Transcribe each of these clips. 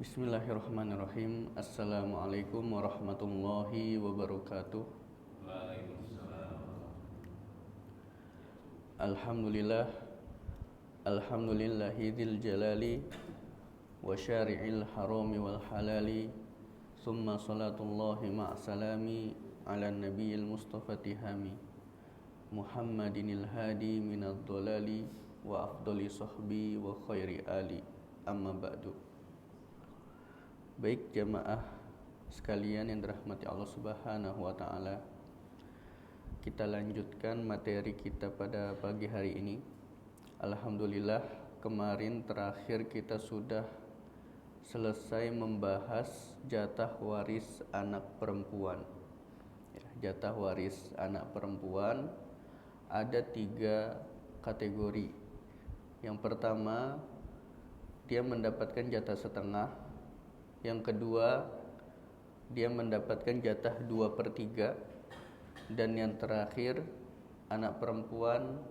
Bismillahirrahmanirrahim. Assalamualaikum warahmatullahi wabarakatuh. Alhamdulillah. Alhamdulillahidil jalali wa syari'il harami wal halali. Summa salatullahi ma'asalami ala nabiyil mustafa tihami Muhammadinil hadi minad dolali wa afdali sahbi wa khairi ali. Amma ba'du. Baik jamaah sekalian yang dirahmati Allah Subhanahu wa taala, kita lanjutkan materi kita pada pagi hari ini. Alhamdulillah, kemarin terakhir kita sudah selesai membahas jatah waris anak perempuan. Jatah waris anak perempuan ada 3 kategori. Yang pertama, dia mendapatkan jatah setengah. Yang kedua, dia mendapatkan jatah 2/3. Dan yang terakhir, anak perempuan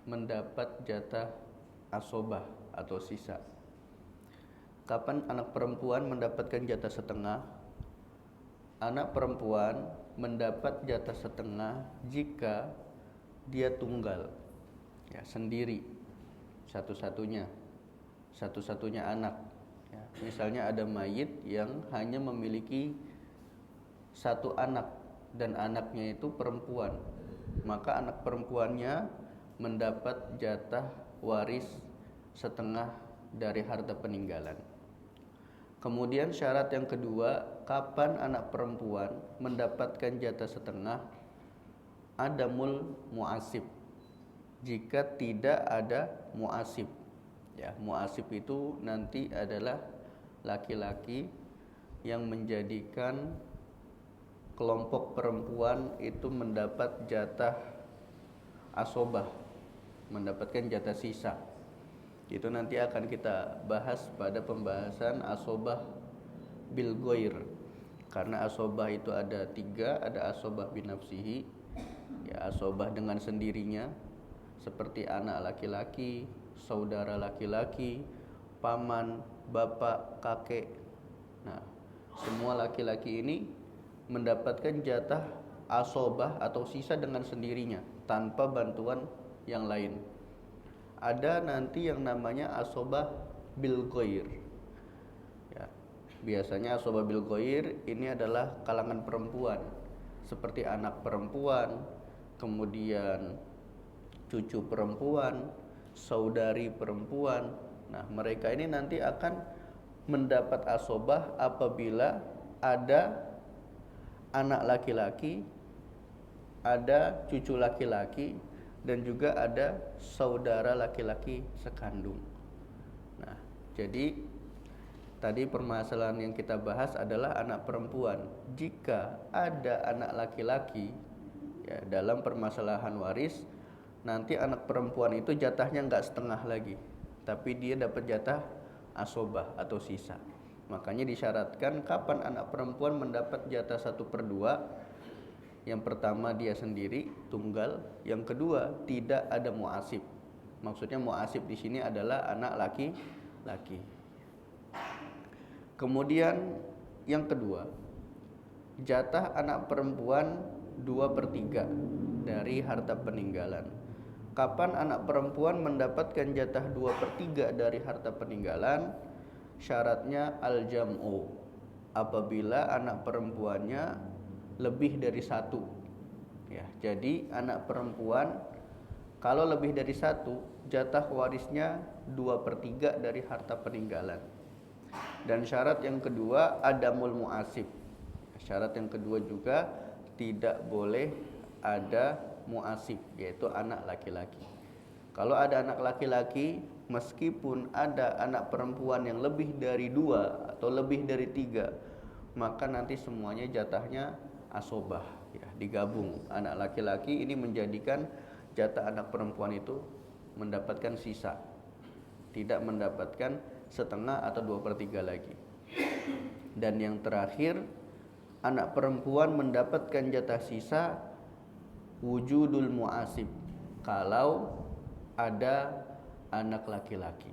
mendapat jatah asobah atau sisa. Kapan anak perempuan mendapatkan jatah setengah? Anak perempuan mendapat jatah setengah jika dia tunggal, sendiri, satu-satunya anak. Misalnya ada mayit yang hanya memiliki 1 anak dan anaknya itu perempuan, maka anak perempuannya mendapat jatah waris setengah dari harta peninggalan. Kemudian syarat yang kedua, kapan anak perempuan mendapatkan jatah setengah? Adamul mu'asib, jika tidak ada mu'asib. Mu'asib itu nanti adalah laki-laki yang menjadikan kelompok perempuan itu mendapat jatah asobah, mendapatkan jatah sisa. Itu nanti akan kita bahas pada pembahasan asobah bil ghair. Karena asobah itu ada 3, ada asobah binafsihi, asobah dengan sendirinya, seperti anak laki-laki, saudara laki-laki, paman, bapak, kakek. Nah, semua laki-laki ini mendapatkan jatah asobah atau sisa dengan sendirinya tanpa bantuan yang lain. Ada nanti yang namanya asobah bil ghair. Biasanya asobah bil ghair ini adalah kalangan perempuan, seperti anak perempuan, kemudian cucu perempuan, saudari perempuan. Nah, mereka ini nanti akan mendapat asobah apabila ada anak laki-laki, ada cucu laki-laki, dan juga ada saudara laki-laki sekandung. Nah, jadi tadi permasalahan yang kita bahas adalah anak perempuan. Jika ada anak laki-laki dalam permasalahan waris, nanti anak perempuan itu jatahnya enggak setengah lagi, tapi dia dapat jatah asobah atau sisa. Makanya disyaratkan kapan anak perempuan mendapat jatah 1/2. Yang pertama, dia sendiri, tunggal. Yang kedua, tidak ada mu'asib. Maksudnya mu'asib di sini adalah anak laki-laki. Kemudian yang kedua, jatah anak perempuan 2/3 dari harta peninggalan. Kapan anak perempuan mendapatkan jatah 2/3 dari harta peninggalan? Syaratnya al-jam'u, apabila anak perempuannya lebih dari 1. Jadi anak perempuan kalau lebih dari 1, jatah warisnya 2/3 dari harta peninggalan. Dan syarat yang kedua, adamul mu'asib. Syarat yang kedua juga tidak boleh ada mu'asib, yaitu anak laki-laki. Kalau ada anak laki-laki, meskipun ada anak perempuan yang lebih dari 2 atau lebih dari 3, maka nanti semuanya jatahnya asobah, digabung. Anak laki-laki ini menjadikan jatah anak perempuan itu mendapatkan sisa, tidak mendapatkan setengah atau 2/3 lagi. Dan yang terakhir, anak perempuan mendapatkan jatah sisa wujudul mu'asib, kalau ada anak laki-laki.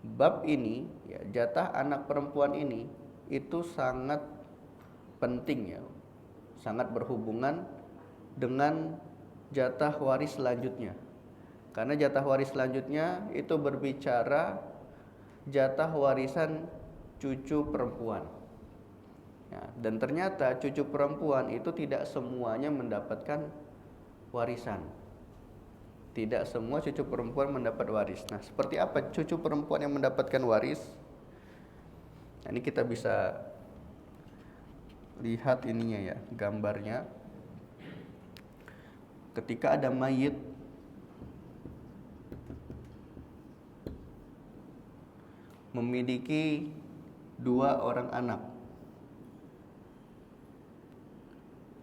bab ini, ya, jatah anak perempuan ini itu sangat penting, ya, sangat berhubungan dengan jatah waris selanjutnya. Karena jatah waris selanjutnya itu berbicara jatah warisan cucu perempuan. Ya, dan ternyata cucu perempuan itu tidak semuanya mendapatkan warisan. Tidak semua cucu perempuan mendapat waris. Nah, seperti apa cucu perempuan yang mendapatkan waris? Nah, ini kita bisa lihat ininya, ya, gambarnya. Ketika ada mayit memiliki 2 orang anak,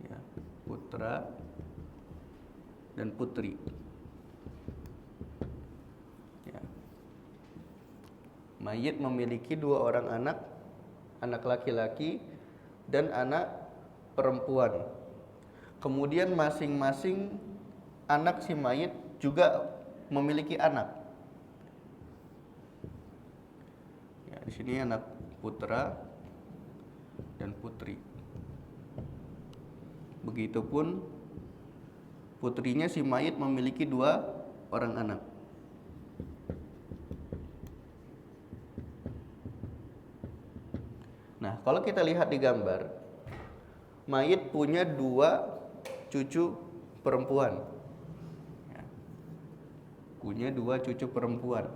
ya, putra dan putri. Ya. Mayit memiliki 2 orang anak, anak laki-laki dan anak perempuan. Kemudian masing-masing anak si mayit juga memiliki anak. Ya, di sini anak putra dan putri. Begitupun putrinya si mayit memiliki 2 orang anak. Nah, kalau kita lihat di gambar, mayit punya 2 cucu perempuan. Ya, punya 2 cucu perempuan.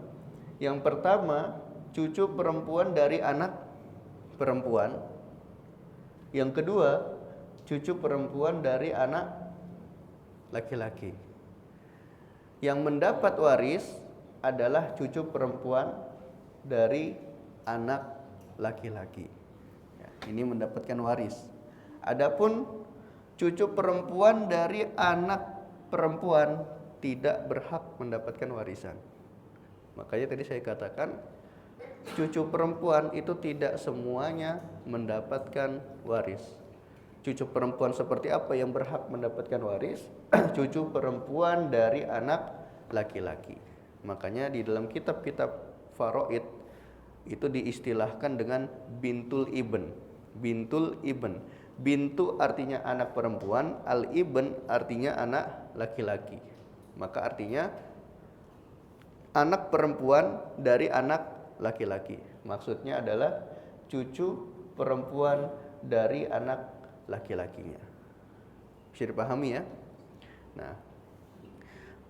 Yang pertama, cucu perempuan dari anak perempuan. Yang kedua, cucu perempuan dari anak laki-laki. Yang mendapat waris adalah cucu perempuan dari anak laki-laki. Ya, ini mendapatkan waris. Adapun cucu perempuan dari anak perempuan tidak berhak mendapatkan warisan. Makanya tadi saya katakan cucu perempuan itu tidak semuanya mendapatkan waris. Cucu perempuan seperti apa yang berhak mendapatkan waris? Cucu perempuan dari anak laki-laki. Makanya di dalam kitab-kitab faraid itu diistilahkan dengan bintul ibn. Bintul ibn. Bintu artinya anak perempuan, al-ibn artinya anak laki-laki. Maka artinya anak perempuan dari anak laki-laki. Maksudnya adalah cucu perempuan dari anak laki-lakinya. Bisa dipahami, ya? Nah,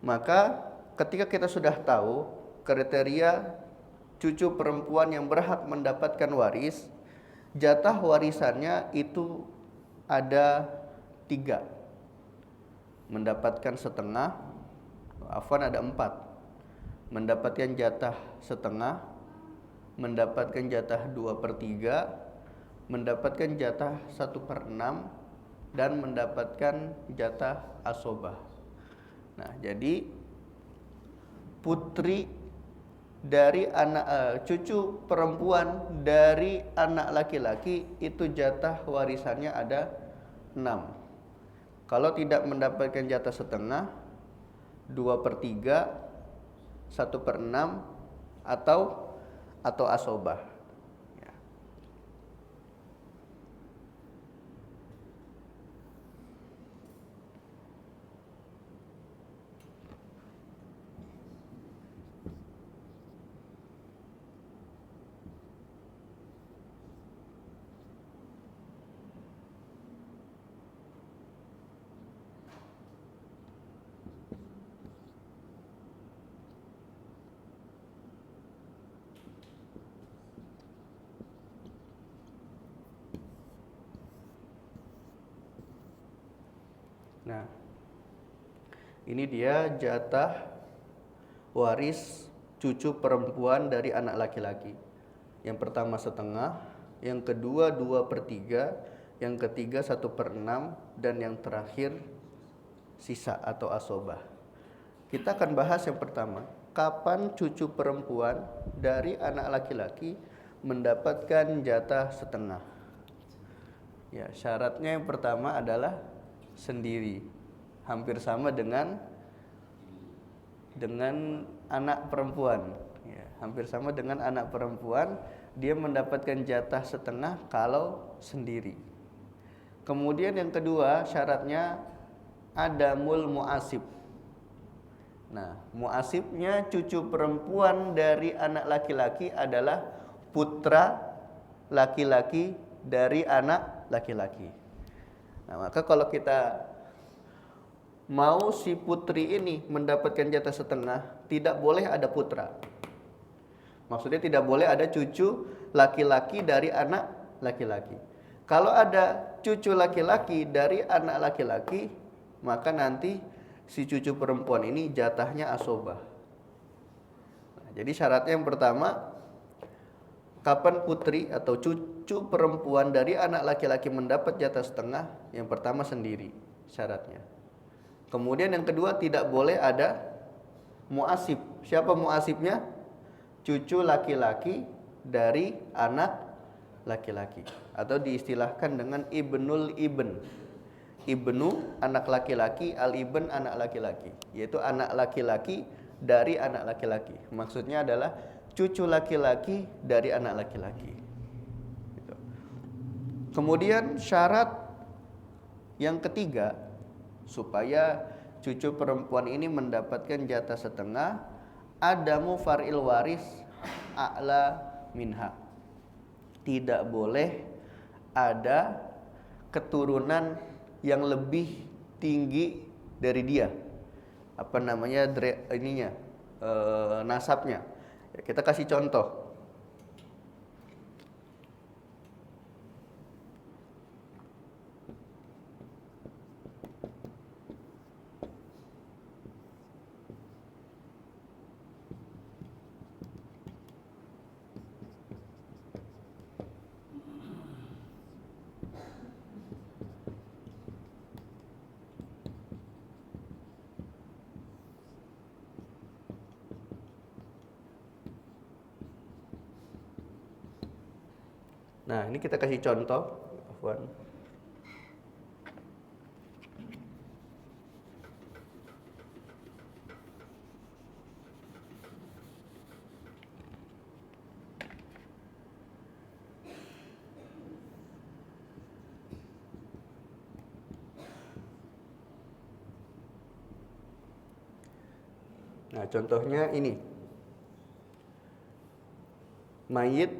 maka ketika kita sudah tahu kriteria cucu perempuan yang berhak mendapatkan waris, jatah warisannya itu ada 3. Mendapatkan setengah, ada 4. Mendapatkan jatah setengah, mendapatkan jatah 2/3, mendapatkan jatah 1/6, dan mendapatkan jatah asobah. Nah, jadi putri dari anak cucu perempuan dari anak laki-laki itu jatah warisannya ada 6. Kalau tidak mendapatkan jatah setengah, 2/3, 1/6, atau asobah. Ya. Nah, ini dia jatah waris cucu perempuan dari anak laki-laki. Yang pertama setengah, yang kedua 2/3, yang ketiga 1/6, dan yang terakhir sisa atau asobah. Kita akan bahas yang pertama, kapan cucu perempuan dari anak laki-laki mendapatkan jatah setengah. Ya, syaratnya yang pertama adalah sendiri, hampir sama dengan anak perempuan. Ya. hampir sama dengan anak perempuan, dia mendapatkan jatah setengah kalau sendiri. Kemudian yang kedua syaratnya adamul mu'asib. Nah, mu'asibnya cucu perempuan dari anak laki-laki adalah putra laki-laki dari anak laki-laki. Nah, maka kalau kita mau si putri ini mendapatkan jatah setengah, tidak boleh ada putra. Maksudnya tidak boleh ada cucu laki-laki dari anak laki-laki. Kalau ada cucu laki-laki dari anak laki-laki, maka nanti si cucu perempuan ini jatahnya asobah. Nah, jadi syaratnya yang pertama, kapan putri atau cucu perempuan dari anak laki-laki mendapat jatah setengah? Yang pertama sendiri syaratnya. Kemudian yang kedua, tidak boleh ada muasib. Siapa muasibnya? Cucu laki-laki dari anak laki-laki, atau diistilahkan dengan ibnul ibn. Ibnu anak laki-laki, al-ibn anak laki-laki, yaitu anak laki-laki dari anak laki-laki. Maksudnya adalah cucu laki-laki dari anak laki-laki. Gitu. Kemudian syarat yang ketiga, supaya cucu perempuan ini mendapatkan jatah setengah, adamu far'il waris a'la minha. Tidak boleh ada keturunan yang lebih tinggi dari dia. Apa namanya nasabnya. Kita kasih contoh. Nah, ini kita kasih contoh. Afwan. Nah, contohnya ini. Mayit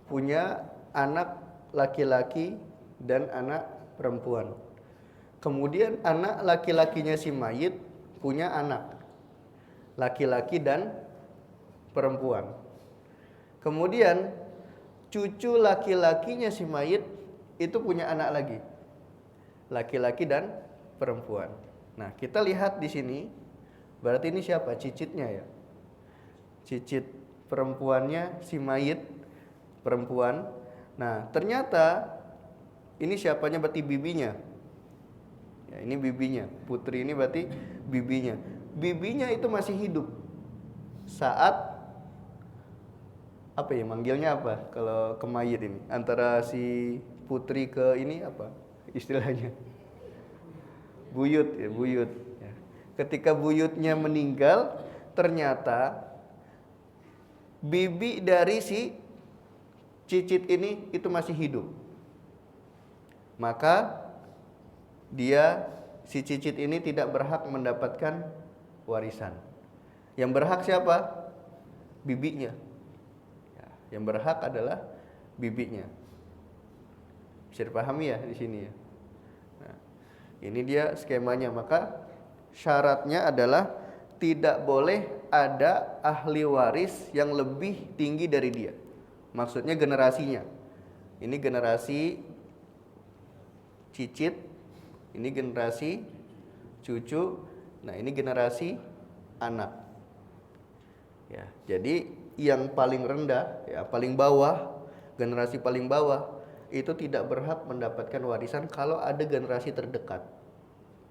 punya anak laki-laki dan anak perempuan. Kemudian anak laki-lakinya si mayit punya anak laki-laki dan perempuan. Kemudian cucu laki-lakinya si mayit itu punya anak lagi, laki-laki dan perempuan. Nah, kita lihat di sini, berarti ini siapa? Cicitnya ya. Cicit perempuannya si mayit perempuan. Nah, ternyata ini siapanya? Berarti bibinya. Ya, ini bibinya. Putri ini berarti bibinya. Bibinya itu masih hidup saat apa ya, manggilnya apa kalau ke mayit ini? Antara si putri ke ini apa istilahnya? Buyut ya, buyut. Ya. Ketika buyutnya meninggal, ternyata bibi dari si cicit ini itu masih hidup. Maka si cicit ini tidak berhak mendapatkan warisan. Yang berhak siapa? Bibinya. Ya, yang berhak adalah bibinya. Bisa dipahami ya di sini ya. Nah, ini dia skemanya. Maka syaratnya adalah tidak boleh ada ahli waris yang lebih tinggi dari dia. Maksudnya generasinya. Ini generasi cicit, ini generasi cucu, nah ini generasi anak. Ya, jadi yang paling rendah, ya paling bawah, generasi paling bawah itu tidak berhak mendapatkan warisan kalau ada generasi terdekat.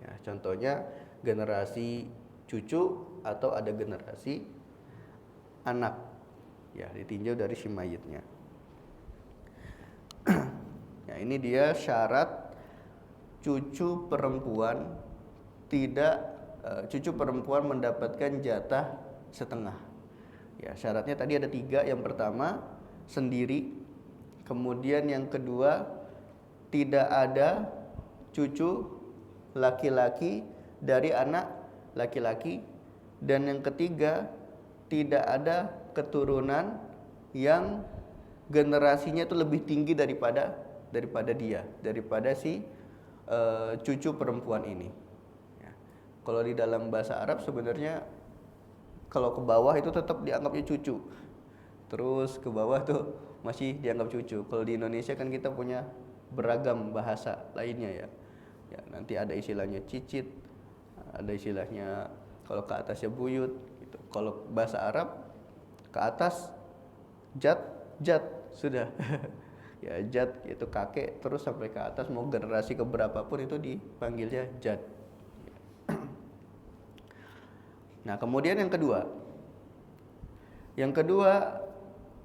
Ya, contohnya generasi cucu atau ada generasi anak. Ya, ditinjau dari si mayitnya. Ya, ini dia syarat cucu perempuan cucu perempuan mendapatkan jatah setengah. Ya, syaratnya tadi ada 3. Yang pertama sendiri, kemudian yang kedua tidak ada cucu laki-laki dari anak laki-laki, dan yang ketiga tidak ada keturunan yang generasinya itu lebih tinggi daripada si cucu perempuan ini. Ya. Kalau di dalam bahasa Arab sebenarnya kalau ke bawah itu tetap dianggapnya cucu, terus ke bawah tuh masih dianggap cucu. Kalau di Indonesia kan kita punya beragam bahasa lainnya ya. Ya, nanti ada istilahnya cicit, ada istilahnya kalau ke atasnya buyut gitu. Kalau bahasa Arab ke atas jad, sudah. Ya, jad itu kakek, terus sampai ke atas mau generasi keberapa pun itu dipanggilnya jad. Nah, kemudian yang kedua,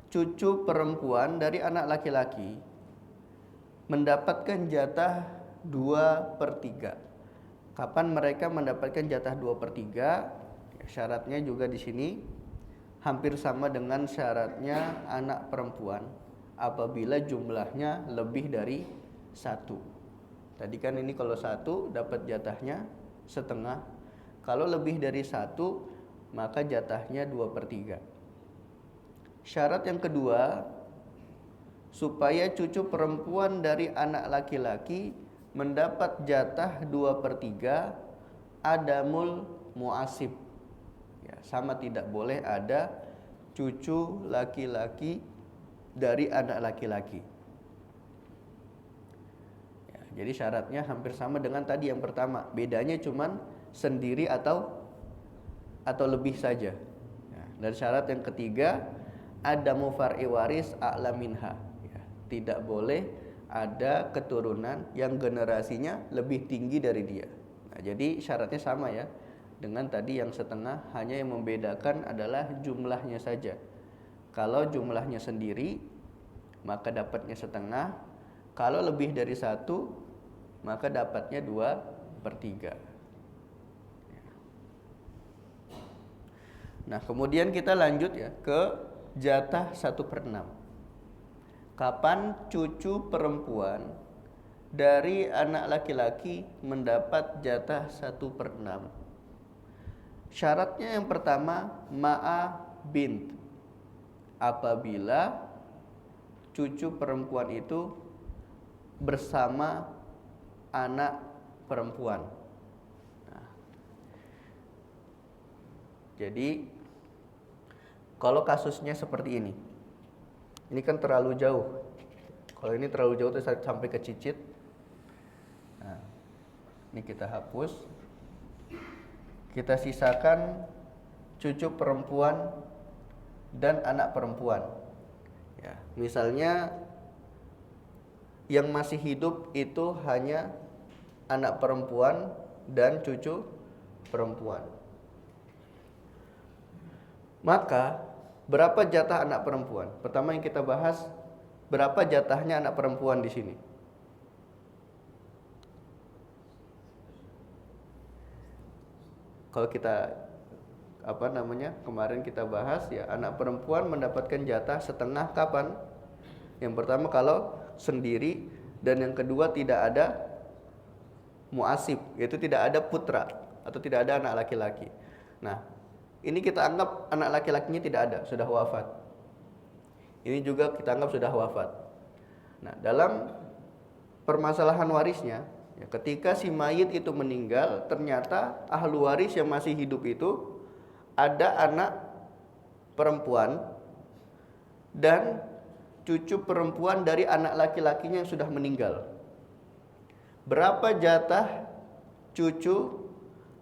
cucu perempuan dari anak laki-laki mendapatkan jatah 2/3. Kapan mereka mendapatkan jatah 2/3? Ya, syaratnya juga di sini hampir sama dengan syaratnya anak perempuan apabila jumlahnya lebih dari 1. Tadi kan ini kalau 1 dapat jatahnya setengah. Kalau lebih dari 1 maka jatahnya 2/3. Syarat yang kedua, supaya cucu perempuan dari anak laki-laki mendapat jatah 2/3, adamul muasib. Ya, sama tidak boleh ada cucu laki-laki dari anak laki-laki. Ya, jadi syaratnya hampir sama dengan tadi yang pertama. Bedanya cuman sendiri atau lebih saja. Ya, dan syarat yang ketiga, adamu far'i waris a'la minha. Ya, tidak boleh ada keturunan yang generasinya lebih tinggi dari dia. Nah, jadi syaratnya sama ya dengan tadi yang setengah, hanya yang membedakan adalah jumlahnya saja. Kalau jumlahnya sendiri maka dapatnya setengah, kalau lebih dari 1 maka dapatnya 2/3. Nah, kemudian kita lanjut ya ke jatah 1/6. Kapan cucu perempuan dari anak laki-laki mendapat jatah 1/6? Syaratnya yang pertama ma'a bint. Apabila cucu perempuan itu bersama anak perempuan. Nah, jadi kalau kasusnya seperti ini kan terlalu jauh. Kalau ini terlalu jauh tuh sampai ke cicit. Nah, ini kita hapus. Kita sisakan cucu perempuan dan anak perempuan. Ya, misalnya yang masih hidup itu hanya anak perempuan dan cucu perempuan. Maka berapa jatah anak perempuan? Pertama yang kita bahas, berapa jatahnya anak perempuan di sini? Kalau kita kemarin kita bahas ya, anak perempuan mendapatkan jatah setengah kapan? Yang pertama kalau sendiri, dan yang kedua tidak ada muasib, yaitu tidak ada putra atau tidak ada anak laki-laki. Nah, ini kita anggap anak laki-lakinya tidak ada, sudah wafat. Ini juga kita anggap sudah wafat. Nah, dalam permasalahan warisnya, ya, ketika si mayit itu meninggal, ternyata ahlu waris yang masih hidup itu ada anak perempuan dan cucu perempuan dari anak laki-lakinya yang sudah meninggal. Berapa jatah cucu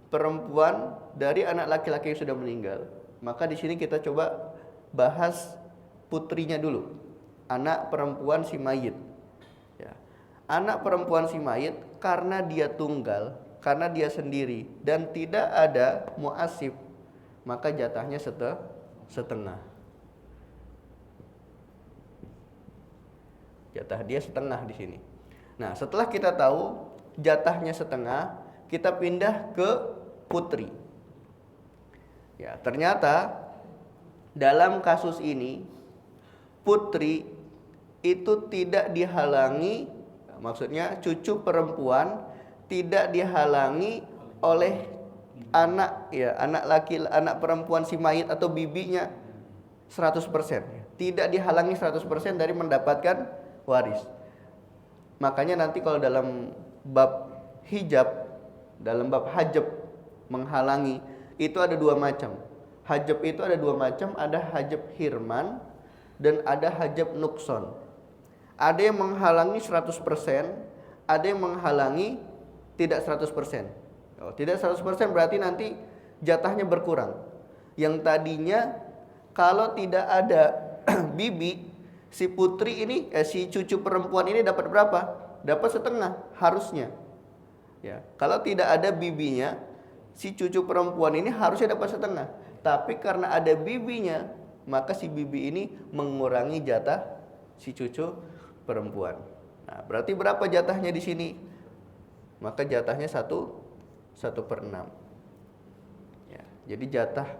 perempuan dari anak laki-laki yang sudah meninggal? Maka di sini kita coba bahas putrinya dulu, anak perempuan si mayit. Ya. Anak perempuan si mayit karena dia tunggal, karena dia sendiri dan tidak ada muasib, maka jatahnya setengah. Jatah dia setengah di sini. Nah, setelah kita tahu jatahnya setengah, kita pindah ke putri. Ya, ternyata Dalam kasus ini putri itu tidak dihalangi, maksudnya cucu perempuan tidak dihalangi oleh anak perempuan si mayit atau bibinya 100%. Tidak dihalangi 100% dari mendapatkan waris. Makanya nanti kalau dalam bab hijab, dalam bab hajab menghalangi, itu ada dua macam. Hajab itu ada dua macam, ada hajab hirman dan ada hajab nukson. Ada yang menghalangi 100%, ada yang menghalangi tidak 100%. Tidak 100% berarti nanti jatahnya berkurang. Yang tadinya kalau tidak ada bibi, si putri ini, si cucu perempuan ini dapat berapa? Dapat setengah harusnya. Ya, kalau tidak ada bibinya, si cucu perempuan ini harusnya dapat setengah. Tapi karena ada bibinya, maka si bibi ini mengurangi jatah si cucu perempuan. Nah, berarti berapa jatahnya di sini? Maka jatahnya 1/6. Ya, jadi jatah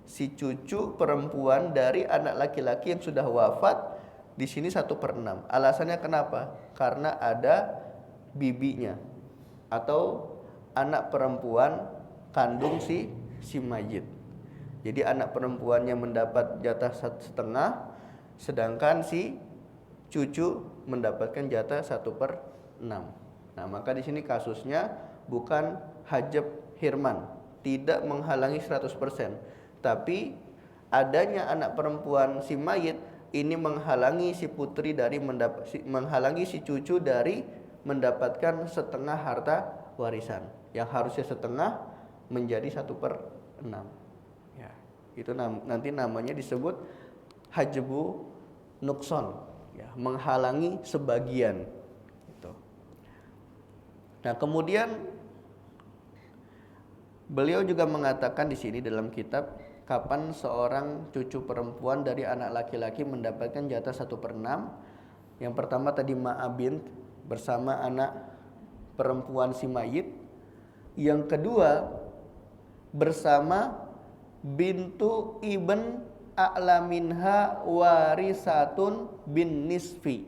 si cucu perempuan dari anak laki-laki yang sudah wafat di sini 1/6. Alasannya kenapa? Karena ada bibinya atau anak perempuan kandung si mayit. Jadi anak perempuannya mendapat jatah 1/2, sedangkan si cucu mendapatkan jatah 1/6. Nah, maka di sini kasusnya bukan hajab hirman, tidak menghalangi 100%, tapi adanya anak perempuan si mayit ini menghalangi si putri dari menghalangi si cucu dari mendapatkan setengah harta warisan. Yang harusnya setengah menjadi 1/6. Ya, itu nanti namanya disebut hajbu nukson, ya, menghalangi sebagian. Gitu. Nah, kemudian beliau juga mengatakan di sini dalam kitab, kapan seorang cucu perempuan dari anak laki-laki mendapatkan jatah 1/6. Yang pertama tadi ma'abint bersama anak perempuan si mayit. Yang kedua bersama bintu ibn a'la minha warisatun bin nisfi.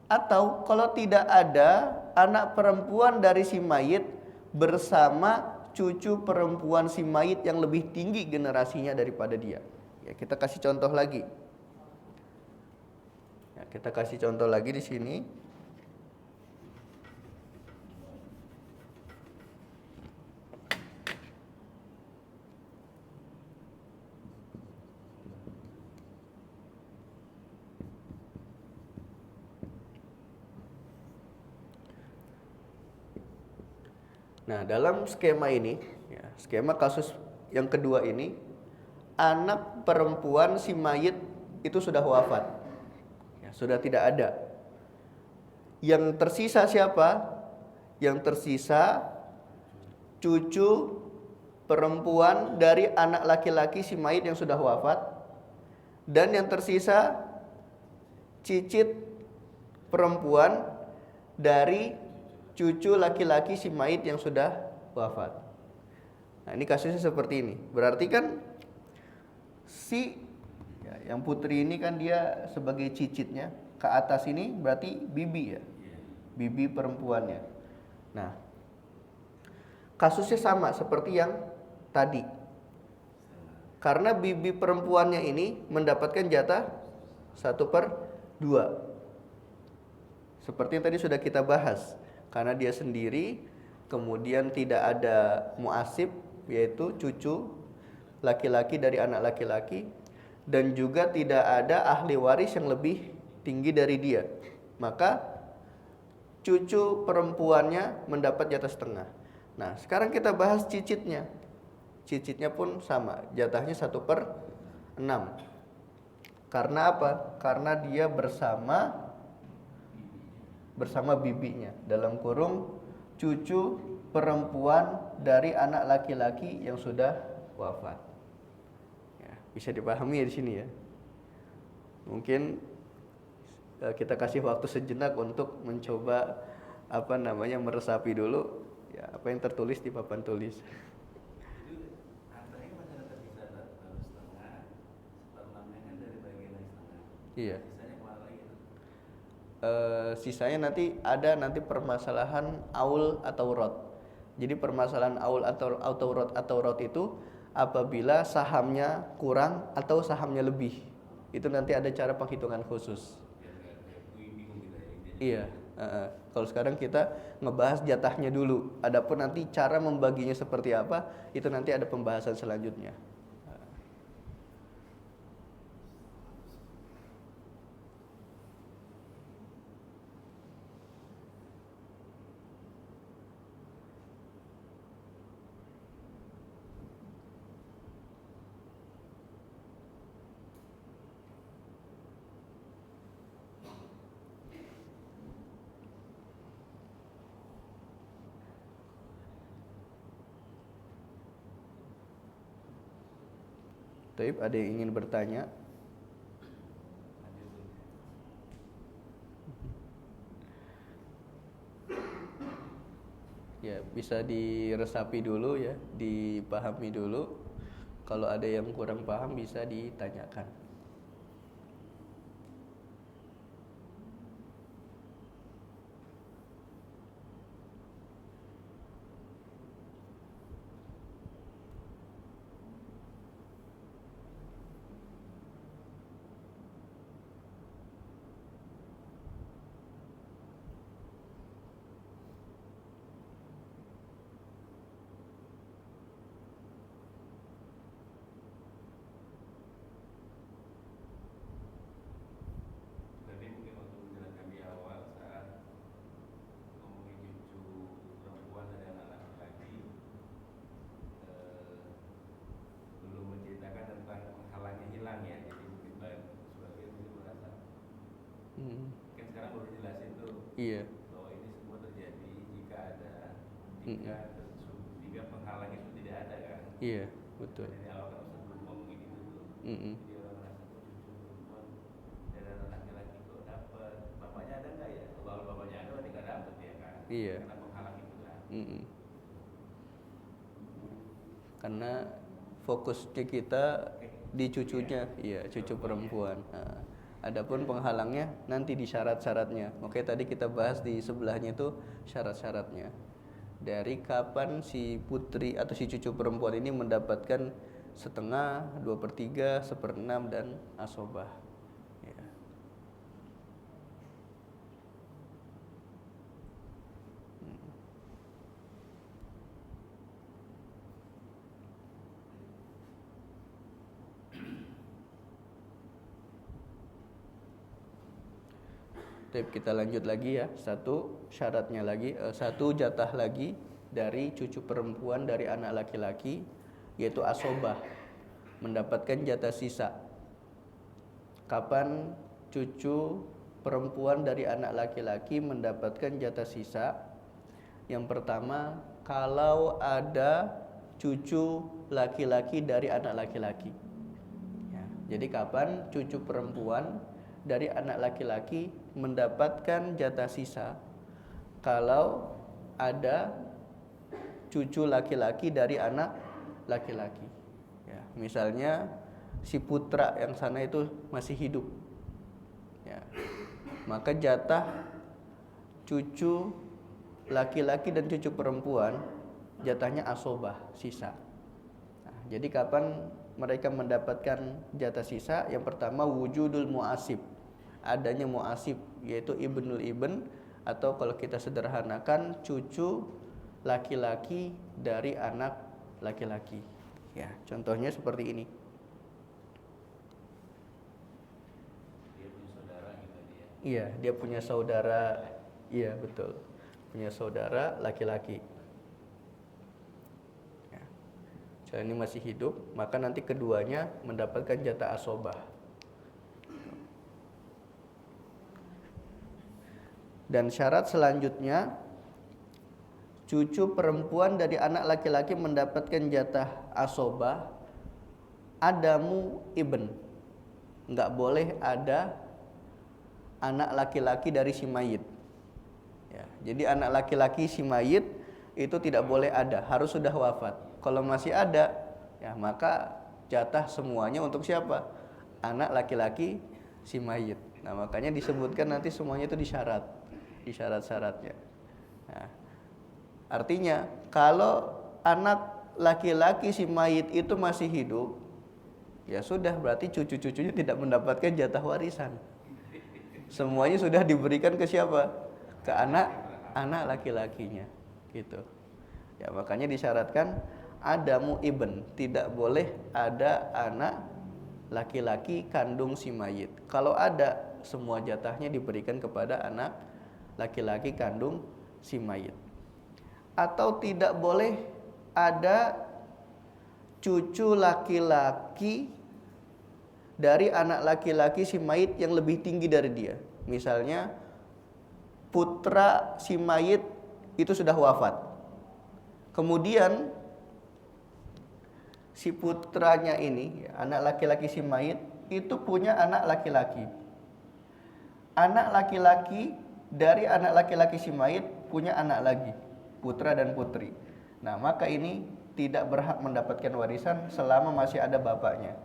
Atau kalau tidak ada anak perempuan dari si mayit bersama cucu perempuan si mayit yang lebih tinggi generasinya daripada dia. Ya, kita kasih contoh lagi. Ya, kita kasih contoh lagi di sini. Nah, dalam skema ini, ya, skema kasus yang kedua ini, anak perempuan si mayit itu sudah wafat, ya, sudah tidak ada. Yang tersisa siapa? Yang tersisa cucu perempuan dari anak laki-laki si mayit yang sudah wafat, dan yang tersisa cicit perempuan dari cucu laki-laki si mayit yang sudah wafat. Nah, ini kasusnya seperti ini. Berarti kan yang putri ini kan dia sebagai cicitnya, ke atas ini berarti bibi ya, bibi perempuannya. Nah, kasusnya sama seperti yang tadi. Karena bibi perempuannya ini mendapatkan jatah 1/2. Seperti yang tadi sudah kita bahas. Karena dia sendiri, kemudian tidak ada muasib, yaitu cucu laki-laki dari anak laki-laki, dan juga tidak ada ahli waris yang lebih tinggi dari dia. Maka cucu perempuannya mendapat jatah setengah. Nah, sekarang kita bahas cicitnya. Cicitnya pun sama, jatahnya 1/6. Karena apa? Karena dia bersama bibinya, dalam kurung cucu perempuan dari anak laki-laki yang sudah wafat. Ya, bisa dipahami ya di sini ya. Mungkin kita kasih waktu sejenak untuk mencoba meresapi dulu ya apa yang tertulis di papan tulis. Iya. Sisanya nanti ada permasalahan aul atau rot. Jadi permasalahan aul atau rot itu apabila sahamnya kurang atau sahamnya lebih. Itu nanti ada cara penghitungan khusus. Iya. Kalau sekarang kita ngebahas jatahnya dulu. Adapun nanti cara membaginya seperti apa, itu nanti ada pembahasan selanjutnya. Taib, ada yang ingin bertanya? Ya, bisa diresapi dulu ya, dipahami dulu. Kalau ada yang kurang paham bisa ditanyakan. Iya. Bahwa ini semua terjadi jika ada jika penghalang itu tidak ada kan? Iya, betul. Dari awal kan Ustaz belum ngomongin itu tuh. Jadi orang merasa kok cucu perempuan dan anak laki-laki kok dapat. Bapaknya ada nggak ya? Kalau bapaknya ada berarti nggak dapat ya kan? Iya. Karena penghalang itu kan. Karena fokusnya kita di cucunya, iya, cucu perempuan. Adapun penghalangnya nanti di syarat-syaratnya. Oke, tadi kita bahas di sebelahnya itu syarat-syaratnya. Dari kapan si putri atau si cucu perempuan ini mendapatkan setengah, 2/3, 1/6 dan asobah. Ya. Kita lanjut lagi ya. Satu syaratnya lagi, satu jatah lagi dari cucu perempuan dari anak laki-laki, yaitu asobah, mendapatkan jatah sisa. Kapan cucu perempuan dari anak laki-laki mendapatkan jatah sisa? Yang pertama, kalau ada cucu laki-laki dari anak laki-laki ya. Jadi kapan cucu perempuan dari anak laki-laki mendapatkan jatah sisa? Kalau ada cucu laki-laki dari anak laki-laki ya. Misalnya si putra yang sana itu masih hidup ya, maka jatah cucu laki-laki dan cucu perempuan jatahnya asobah, sisa. Nah, jadi kapan mereka mendapatkan jatah sisa? Yang pertama, wujudul mu'asib, adanya mu'asib, yaitu ibnul ibn, atau kalau kita sederhanakan cucu laki-laki dari anak laki-laki ya. Contohnya seperti ini. Dia punya saudara gitu dia. Iya, dia punya saudara. Iya, betul. Punya saudara laki-laki ya. Ini masih hidup, maka nanti keduanya mendapatkan jatah asobah. Dan syarat selanjutnya, cucu perempuan dari anak laki-laki mendapatkan jatah asobah adamu ibn. Nggak boleh ada anak laki-laki dari si mayit ya. Jadi anak laki-laki si mayit itu tidak boleh ada, harus sudah wafat. Kalau masih ada ya, maka jatah semuanya untuk siapa? Anak laki-laki si mayit. Nah, makanya disebutkan nanti semuanya itu di syarat-syaratnya. Nah, artinya kalau anak laki-laki si mayit itu masih hidup, ya sudah, berarti cucu-cucunya tidak mendapatkan jatah warisan. Semuanya sudah diberikan ke siapa? Ke anak laki-lakinya, gitu. Ya, makanya disyaratkan ada muibn, tidak boleh ada anak laki-laki kandung si mayit. Kalau ada, semua jatahnya diberikan kepada anak laki-laki kandung si mayit. Atau tidak boleh ada cucu laki-laki dari anak laki-laki si mayit yang lebih tinggi dari dia. Misalnya putra si mayit itu sudah wafat, kemudian si putranya ini, anak laki-laki si mayit itu punya anak laki-laki. Anak laki-laki dari anak laki-laki si mayit punya anak lagi, putra dan putri. Nah, maka ini tidak berhak mendapatkan warisan selama masih ada bapaknya.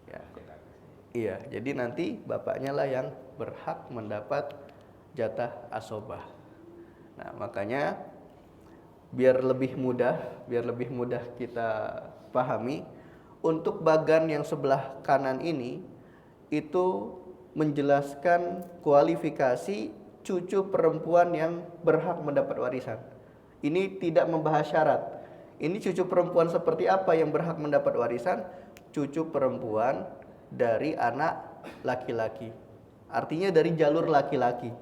Ya. Iya, jadi nanti bapaknya lah yang berhak mendapat jatah asobah. Nah, makanya biar lebih mudah kita pahami, untuk bagan yang sebelah kanan ini itu menjelaskan kualifikasi cucu perempuan yang berhak mendapat warisan. Ini tidak membahas syarat. Ini cucu perempuan seperti apa yang berhak mendapat warisan? Cucu perempuan dari anak laki-laki. Artinya dari jalur laki-laki.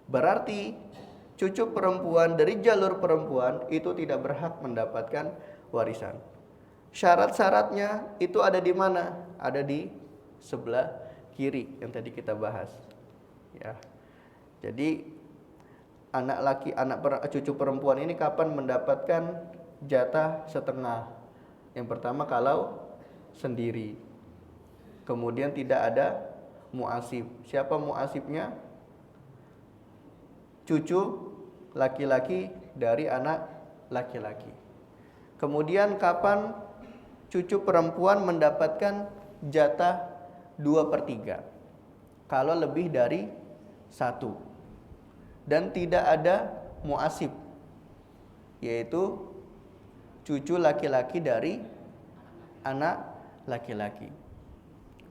Berarti cucu perempuan dari jalur perempuan itu tidak berhak mendapatkan warisan. Syarat-syaratnya itu ada di mana? Ada di sebelah kiri yang tadi kita bahas. Ya. Jadi cucu perempuan ini kapan mendapatkan jatah setengah? Yang pertama kalau sendiri. Kemudian tidak ada muasib. Siapa muasibnya? Cucu laki-laki dari anak laki-laki. Kemudian kapan cucu perempuan mendapatkan jatah 2/3? Kalau lebih dari 1. Dan tidak ada muasib, yaitu cucu laki-laki dari anak laki-laki.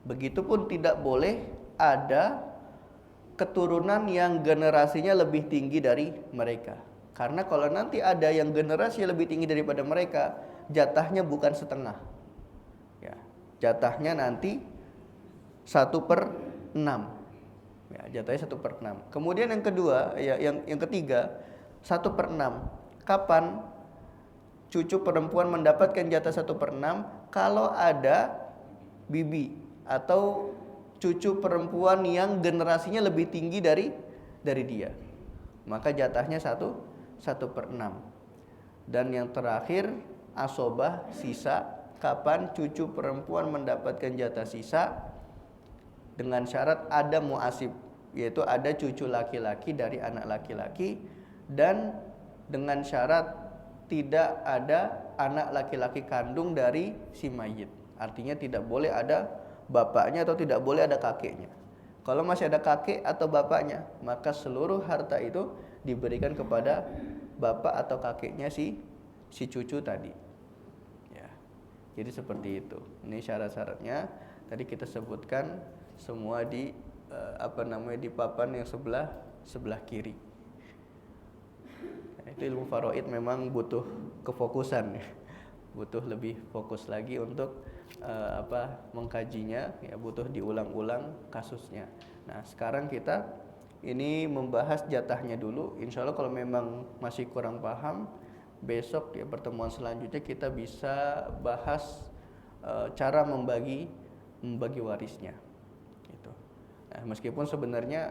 Begitupun tidak boleh ada keturunan yang generasinya lebih tinggi dari mereka. Karena kalau nanti ada yang generasi lebih tinggi daripada mereka, jatahnya bukan setengah. Ya, jatahnya nanti 1/6. Ya, jatahnya 1/6. Kemudian yang kedua, yang ketiga, 1/6. Kapan cucu perempuan mendapatkan jatah 1/6? Kalau ada bibi atau cucu perempuan yang generasinya lebih tinggi dari dia, maka jatahnya 1/6. Dan yang terakhir, asobah, sisa. Kapan cucu perempuan mendapatkan jatah sisa? Dengan syarat ada muasib, yaitu ada cucu laki-laki dari anak laki-laki, dan dengan syarat tidak ada anak laki-laki kandung dari si mayit. Artinya tidak boleh ada bapaknya atau tidak boleh ada kakeknya. Kalau masih ada kakek atau bapaknya, maka seluruh harta itu diberikan kepada bapak atau kakeknya si cucu tadi. Ya. Jadi seperti itu. Ini syarat-syaratnya tadi kita sebutkan semua di di papan yang sebelah kiri. Nah, itu ilmu faraid memang butuh kefokusan ya. Butuh lebih fokus lagi untuk mengkajinya, ya, butuh diulang-ulang kasusnya. Nah, sekarang kita ini membahas jatahnya dulu. Insya Allah kalau memang masih kurang paham, besok ya pertemuan selanjutnya kita bisa bahas cara membagi warisnya. Gitu. Nah, meskipun sebenarnya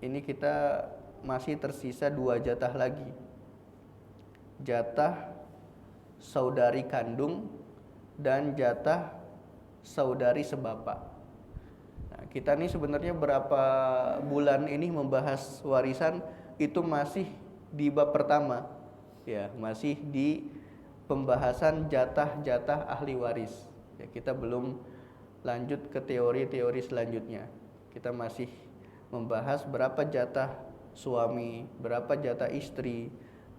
ini kita masih tersisa 2 jatah lagi. Jatah saudari kandung dan jatah saudari sebapak. Nah, kita nih sebenarnya berapa bulan ini membahas warisan itu masih di bab pertama, ya, masih di pembahasan jatah-jatah ahli waris. Ya, kita belum lanjut ke teori-teori selanjutnya. Kita masih membahas berapa jatah suami, berapa jatah istri,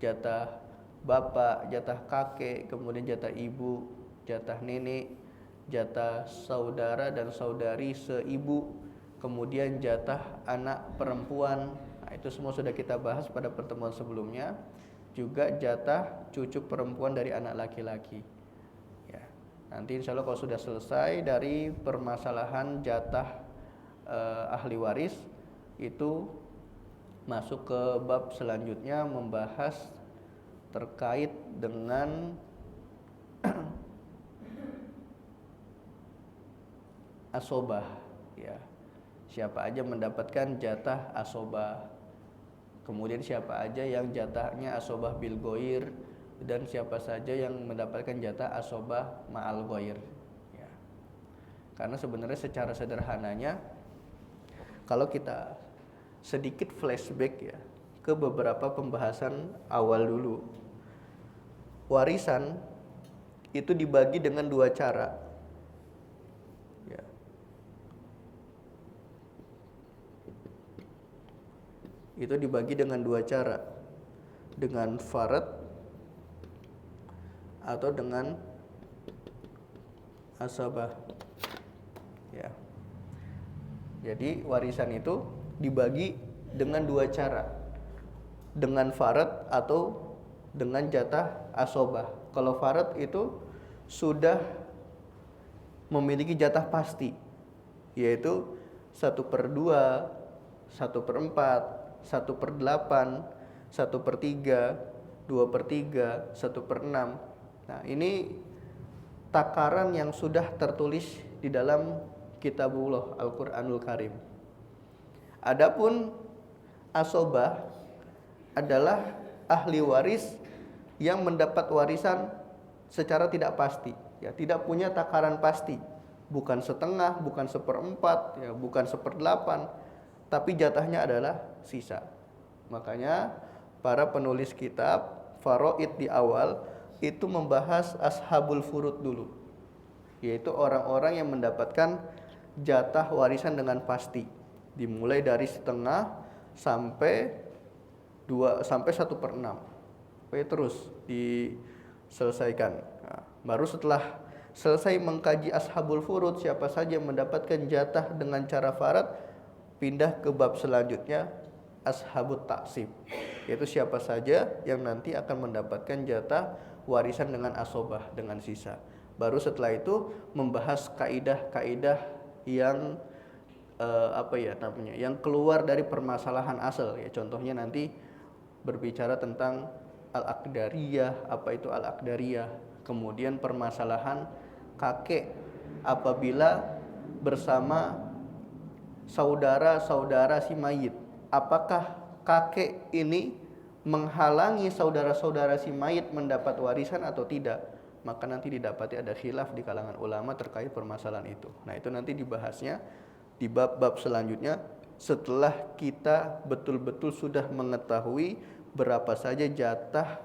jatah bapak, jatah kakek, kemudian jatah ibu, jatah nenek, jatah saudara dan saudari seibu, kemudian jatah anak perempuan. Nah, itu semua sudah kita bahas pada pertemuan sebelumnya. Juga jatah cucu perempuan dari anak laki-laki. Ya, nanti insya Allah kalau sudah selesai dari permasalahan jatah ahli waris, itu masuk ke bab selanjutnya membahas terkait dengan asobah, ya. Siapa aja mendapatkan jatah asobah, kemudian siapa aja yang jatahnya asobah bil goir, dan siapa saja yang mendapatkan jatah asobah ma'al goir, ya. Karena sebenarnya secara sederhananya, kalau kita sedikit flashback ya ke beberapa pembahasan awal dulu, warisan itu dibagi dengan dua cara, ya. Itu dibagi dengan dua cara, dengan farad atau dengan asabah, ya. Jadi warisan itu dibagi dengan dua cara, dengan farad atau dengan jatah asobah. Kalau farad itu sudah memiliki jatah pasti, yaitu 1/2, 1/4, 1/8, 1/3, 2/3, 1/6. Nah, ini takaran yang sudah tertulis di dalam Kitabullah Al-Quranul Karim. Adapun asobah adalah ahli waris yang mendapat warisan secara tidak pasti, ya, tidak punya takaran pasti, bukan setengah, bukan 1/4, ya, bukan 1/8, tapi jatahnya adalah sisa. Makanya para penulis kitab faraid di awal itu membahas ashabul furud dulu, yaitu orang-orang yang mendapatkan jatah warisan dengan pasti, dimulai dari setengah sampai 1/6, terus diselesaikan. Nah, baru setelah selesai mengkaji ashabul furud, siapa saja yang mendapatkan jatah dengan cara farad, pindah ke bab selanjutnya, ashabut taksib, yaitu siapa saja yang nanti akan mendapatkan jatah warisan dengan asobah, dengan sisa. Baru setelah itu membahas kaidah-kaidah yang yang keluar dari permasalahan asal, ya. Contohnya nanti berbicara tentang al-aqdariyah, apa itu al-aqdariyah, kemudian permasalahan kakek apabila bersama saudara-saudara si mayit, apakah kakek ini menghalangi saudara-saudara si mayit mendapat warisan atau tidak. Maka nanti didapati ada khilaf di kalangan ulama terkait permasalahan itu. Nah, itu nanti dibahasnya di bab-bab selanjutnya setelah kita betul-betul sudah mengetahui berapa saja jatah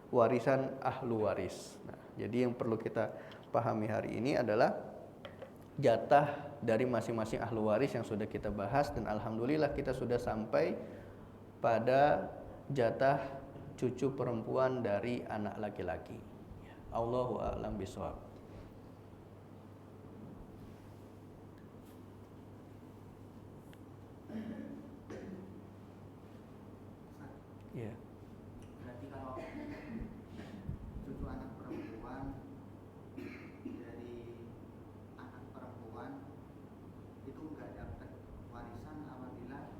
warisan ahlu waris. Nah, jadi yang perlu kita pahami hari ini adalah jatah dari masing-masing ahlu waris yang sudah kita bahas, dan alhamdulillah kita sudah sampai pada jatah cucu perempuan dari anak laki-laki. Allahu a'lam bishawab. Ya. Berarti kalau cucu anak perempuan dari anak perempuan itu nggak dapat warisan apabila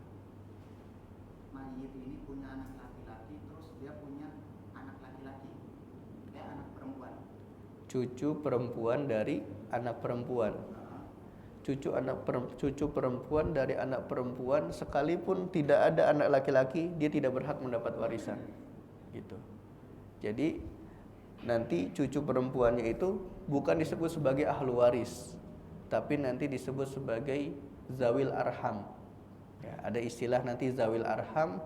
mayit ini punya anak laki-laki, terus dia punya anak laki-laki, anak perempuan. Cucu perempuan dari anak perempuan. Cucu perempuan dari anak perempuan, sekalipun tidak ada anak laki-laki, dia tidak berhak mendapat warisan, gitu. Jadi nanti cucu perempuannya itu bukan disebut sebagai ahlu waris, tapi nanti disebut sebagai zawil arham. Ya, ada istilah nanti zawil arham,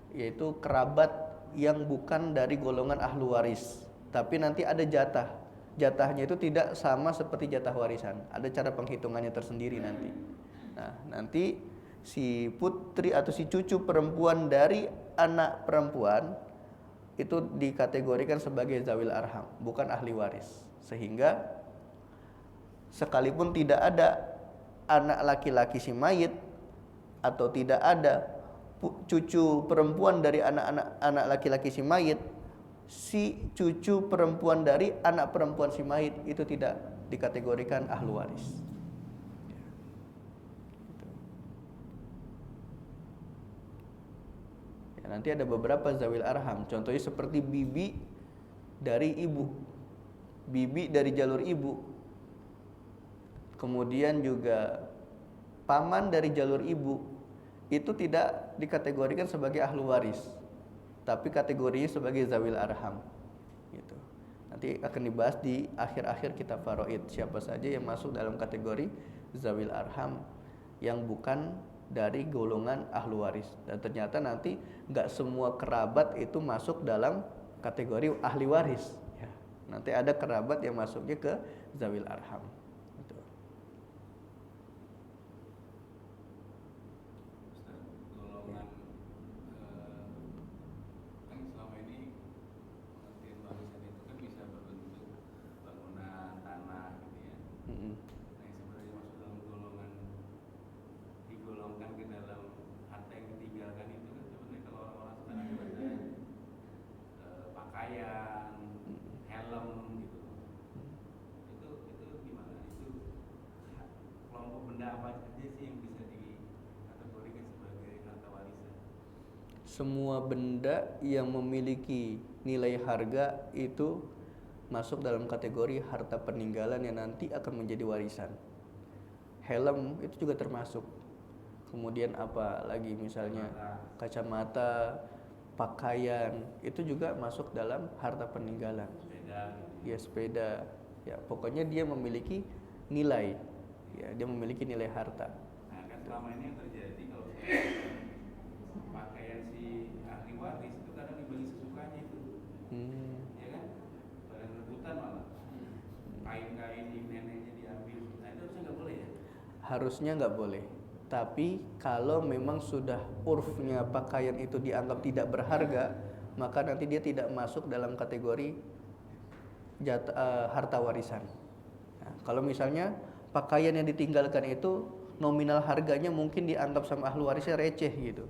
yaitu kerabat yang bukan dari golongan ahlu waris, tapi nanti ada jatah. jatahnya itu tidak sama seperti jatah warisan. Ada cara penghitungannya tersendiri nanti. Nah, nanti si putri atau si cucu perempuan dari anak perempuan itu dikategorikan sebagai zawil arham, bukan ahli waris. Sehingga sekalipun tidak ada anak laki-laki si mayit atau tidak ada cucu perempuan dari anak laki-laki si mayit, si cucu perempuan dari anak perempuan si mayit itu tidak dikategorikan ahli waris. Ya, nanti ada beberapa zawil arham, contohnya seperti bibi dari ibu, bibi dari jalur ibu, kemudian juga paman dari jalur ibu, itu tidak dikategorikan sebagai ahli waris, tapi kategorinya sebagai zawil arham. Gitu. Nanti akan dibahas di akhir-akhir kitab faraid siapa saja yang masuk dalam kategori zawil arham yang bukan dari golongan ahli waris. Dan ternyata nanti nggak semua kerabat itu masuk dalam kategori ahli waris. Ya. Nanti ada kerabat yang masuknya ke zawil arham. Semua benda yang memiliki nilai harga itu masuk dalam kategori harta peninggalan yang nanti akan menjadi warisan. Helm itu juga termasuk. Kemudian apa lagi, misalnya kacamata, pakaian, itu juga masuk dalam harta peninggalan. Ya, sepeda. Ya, pokoknya dia memiliki nilai. Ya, dia memiliki nilai harta. Nah, kan selama ini yang terjadi kalau pakaian si ahli waris itu kadang dibeli sesukanya itu. Ya kan? Pada rebutan malah. Kain-kain di neneknya diambil. Nah, itu harusnya nggak boleh ya? Harusnya nggak boleh. Tapi kalau memang sudah urfnya pakaian itu dianggap tidak berharga, maka nanti dia tidak masuk dalam kategori harta warisan. Nah, kalau misalnya pakaian yang ditinggalkan itu nominal harganya mungkin dianggap sama ahli warisnya receh gitu.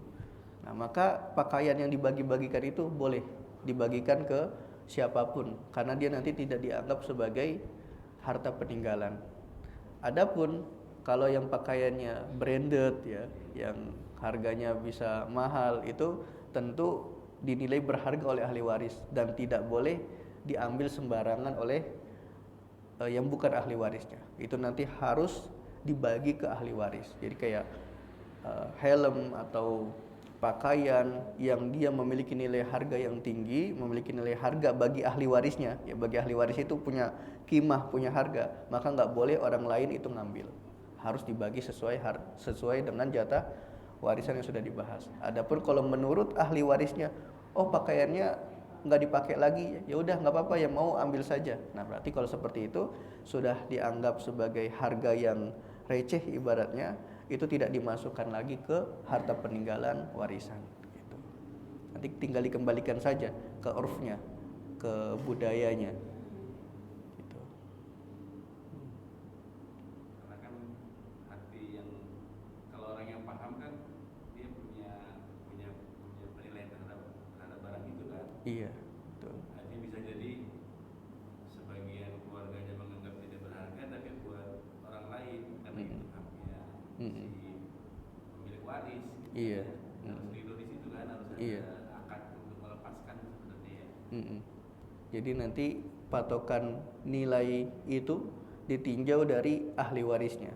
Nah, maka pakaian yang dibagi-bagikan itu boleh dibagikan ke siapapun karena dia nanti tidak dianggap sebagai harta peninggalan. Adapun kalau yang pakaiannya branded ya, yang harganya bisa mahal, itu tentu dinilai berharga oleh ahli waris dan tidak boleh diambil sembarangan oleh yang bukan ahli warisnya. Itu nanti harus dibagi ke ahli waris. Jadi kayak helm atau pakaian yang dia memiliki nilai harga yang tinggi, memiliki nilai harga bagi ahli warisnya, ya bagi ahli waris itu punya kimah, punya harga, maka nggak boleh orang lain itu ngambil. Harus dibagi sesuai dengan jatah warisan yang sudah dibahas. Adapun kalau menurut ahli warisnya, oh pakaiannya nggak dipakai lagi, ya udah nggak apa-apa, yang mau ambil saja. Nah, berarti kalau seperti itu sudah dianggap sebagai harga yang receh ibaratnya, itu tidak dimasukkan lagi ke harta peninggalan warisan gitu. Nanti tinggal dikembalikan saja ke urfnya, ke budayanya gitu. Karena kan hati yang kalau orang yang paham kan dia punya penilaian terhadap barang itu kan. Iya, betul. Artinya bisa jadi sebagian keluarganya menganggap tidak berharga, tapi buat orang lain karena itu haknya si pemilik waris. Iya. Harus ridho di situ kan, harus Iya. ada akad untuk melepaskan sebenarnya ya. Jadi nanti patokan nilai itu ditinjau dari ahli warisnya.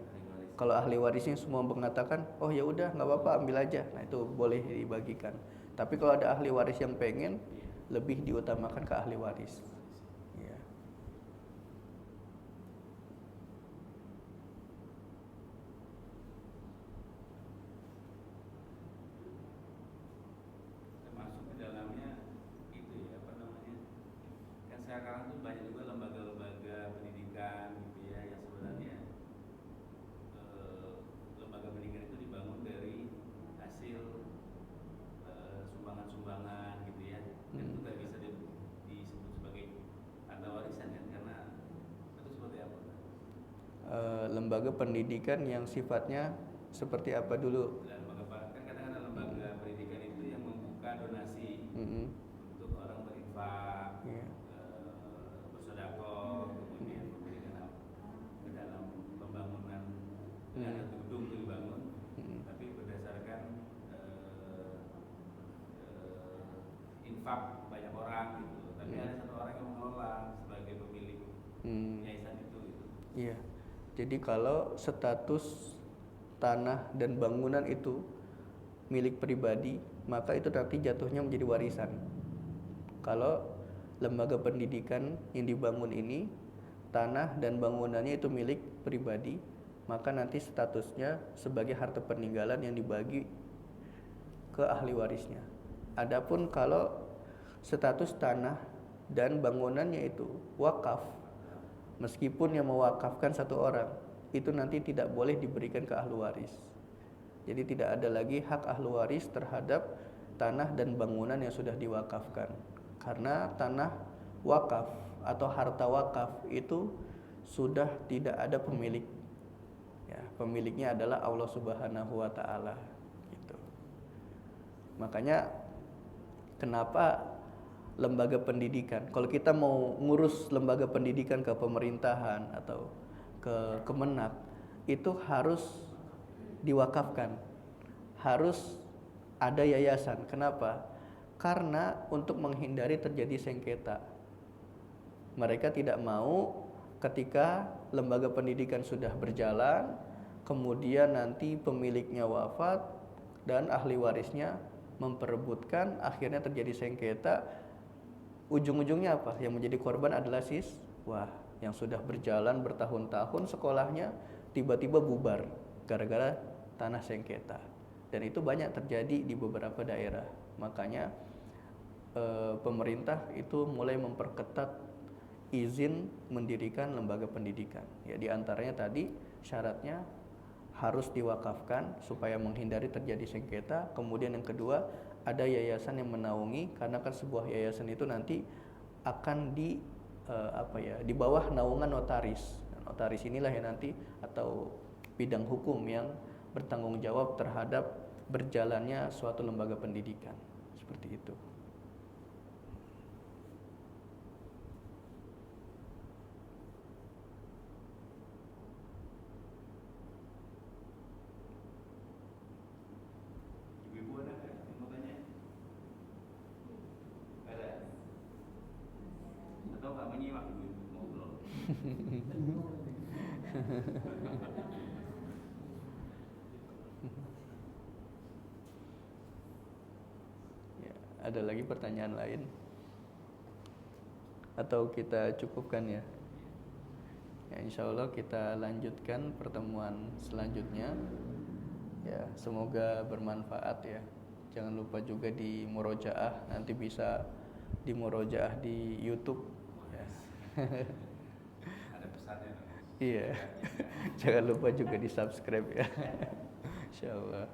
Kalau ahli warisnya semua mengatakan, oh ya udah nggak apa-apa ambil aja, nah itu boleh dibagikan. Tapi kalau ada ahli waris yang pengen, lebih diutamakan ke ahli waris. Ya. Termasuk di dalamnya itu ya, apa namanya, kan sekarang tuh banyak juga lembaga-lembaga pendidikan gitu ya, yang sebenarnya lembaga pendidikan itu dibangun dari hasil sumbangan-sumbangan gitu ya, dan itu nggak bisa disebut sebagai harta warisan kan, karena itu seperti apa? Lembaga pendidikan yang sifatnya seperti apa dulu? Lembaga kan kadang ada lembaga pendidikan itu yang membuka donasi untuk orang berinfak, bersedekah, kemudian memberikan ke dalam pembangunan. Ada gedung itu dibangun, tapi berdasarkan infak banyak orang gitu. Tapi ada satu orang yang mengelola sebagai pemilik yayasan itu. Gitu. Iya. Jadi kalau status tanah dan bangunan itu milik pribadi, maka itu nanti jatuhnya menjadi warisan. Kalau lembaga pendidikan yang dibangun ini, tanah dan bangunannya itu milik pribadi, maka nanti statusnya sebagai harta peninggalan yang dibagi ke ahli warisnya. Adapun kalau status tanah dan bangunannya itu wakaf, meskipun yang mewakafkan satu orang, itu nanti tidak boleh diberikan ke ahli waris. Jadi tidak ada lagi hak ahli waris terhadap tanah dan bangunan yang sudah diwakafkan. Karena tanah wakaf atau harta wakaf itu sudah tidak ada pemilik. Ya, pemiliknya adalah Allah Subhanahu wa taala gitu. Makanya kenapa lembaga pendidikan, kalau kita mau ngurus lembaga pendidikan ke pemerintahan atau ke Kemenak, itu harus diwakafkan, harus ada yayasan. Kenapa? Karena untuk menghindari terjadi sengketa. Mereka tidak mau ketika lembaga pendidikan sudah berjalan, kemudian nanti pemiliknya wafat dan ahli warisnya memperebutkan, akhirnya terjadi sengketa. Ujung-ujungnya apa? Yang menjadi korban adalah siswa yang sudah berjalan bertahun-tahun sekolahnya, tiba-tiba bubar gara-gara tanah sengketa. Dan itu banyak terjadi di beberapa daerah. Makanya pemerintah itu mulai memperketat izin mendirikan lembaga pendidikan. Ya, di antaranya tadi syaratnya harus diwakafkan supaya menghindari terjadi sengketa. Kemudian yang kedua, ada yayasan yang menaungi, karena kan sebuah yayasan itu nanti akan di bawah naungan notaris. Notaris inilah yang nanti atau bidang hukum yang bertanggung jawab terhadap berjalannya suatu lembaga pendidikan. Seperti itu. Ibu-ibu ada nggak yang mau tanya? Ada? Atau nggak menyimak ibu-ibu ngobrol? Ya, ada lagi pertanyaan lain? Atau kita cukupkan ya? Ya, insya Allah kita lanjutkan pertemuan selanjutnya. Ya, semoga bermanfaat ya. Jangan lupa juga di murojaah, nanti bisa di murojaah di YouTube. Ya. Ada pesannya. Iya. Jangan lupa juga di subscribe ya. Insya Allah.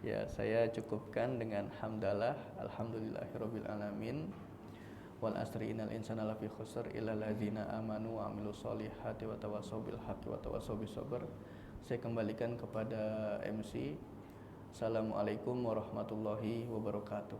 Ya, saya cukupkan dengan hamdalah, alhamdulillahirabbil alamin. Wal asri innal insana lafi khusr illa alladzina amanu wa amilus solihati wa tawassaw bil haqqi wa tawassaw bis sabr. Saya kembalikan kepada MC. Assalamualaikum warahmatullahi wabarakatuh.